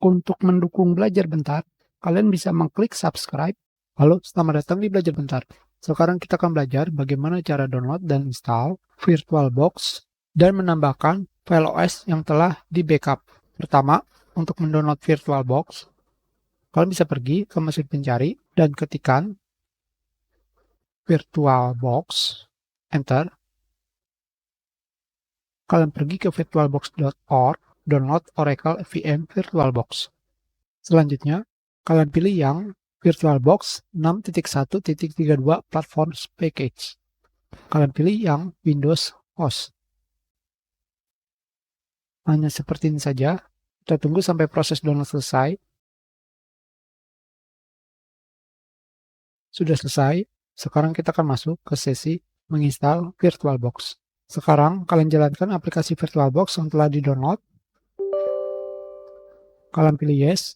Untuk mendukung Belajar Bentar, kalian bisa mengklik subscribe. Halo, selamat datang di Belajar Bentar. Sekarang kita akan belajar bagaimana cara download dan install VirtualBox dan menambahkan file OS yang telah di backup. Pertama, untuk mendownload VirtualBox, kalian bisa pergi ke mesin pencari dan ketikkan VirtualBox, enter. Kalian pergi ke virtualbox.org, download Oracle VM VirtualBox. Selanjutnya, kalian pilih yang VirtualBox 6.1.32 Platforms Package. Kalian pilih yang Windows Host. Hanya seperti ini saja. Kita tunggu sampai proses download selesai. Sudah selesai. Sekarang kita akan masuk ke sesi menginstal VirtualBox. Sekarang kalian jalankan aplikasi VirtualBox yang telah di-download. Kalian pilih yes.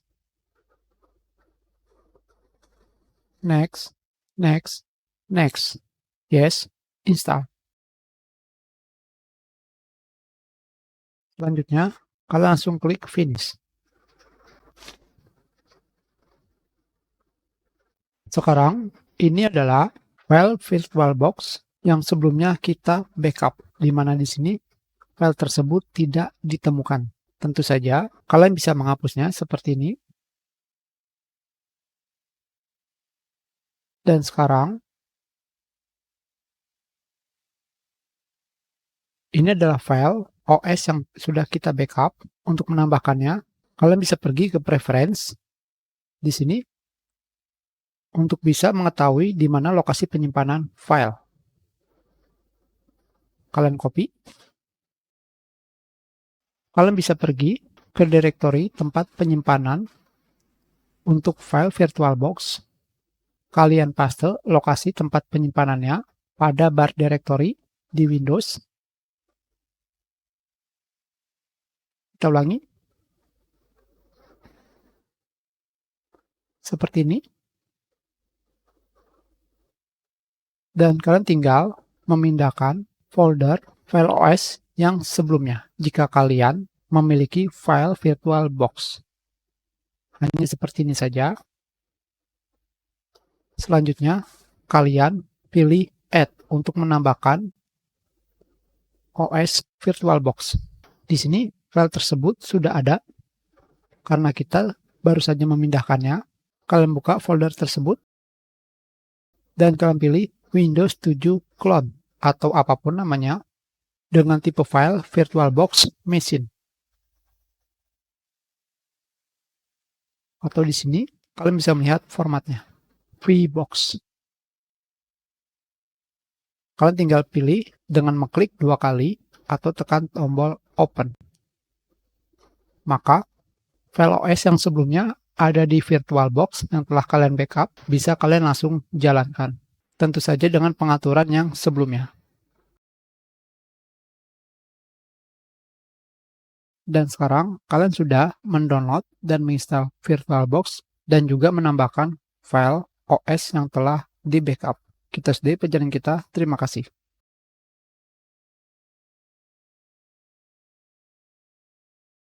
Next, next, next. Yes, install. Selanjutnya, kalian langsung klik finish. Sekarang, ini adalah file VirtualBox yang sebelumnya kita backup, di mana di sini file tersebut tidak ditemukan. Tentu saja, kalian bisa menghapusnya seperti ini. Dan sekarang, ini adalah file OS yang sudah kita backup. Untuk menambahkannya, kalian bisa pergi ke preference di sini untuk bisa mengetahui di mana lokasi penyimpanan file. Kalian copy. Kalian bisa pergi ke directory tempat penyimpanan untuk file VirtualBox. Kalian paste lokasi tempat penyimpanannya pada bar directory di Windows. Kita ulangi. Seperti ini. Dan kalian tinggal memindahkan folder file OS yang sebelumnya jika kalian memiliki file VirtualBox. Hanya seperti ini saja. Selanjutnya, kalian pilih Add untuk menambahkan OS VirtualBox. Di sini file tersebut sudah ada karena kita baru saja memindahkannya. Kalian buka folder tersebut dan kalian pilih Windows 7 Clone atau apapun namanya dengan tipe file VirtualBox Machine. Atau di sini kalian bisa melihat formatnya. VBox. Kalian tinggal pilih dengan mengklik 2 kali atau tekan tombol Open. Maka file OS yang sebelumnya ada di VirtualBox yang telah kalian backup bisa kalian langsung jalankan. Tentu saja dengan pengaturan yang sebelumnya. Dan sekarang kalian sudah mendownload dan menginstal VirtualBox dan juga menambahkan file OS yang telah di backup. Kita sudahi pelajaran kita. Terima kasih.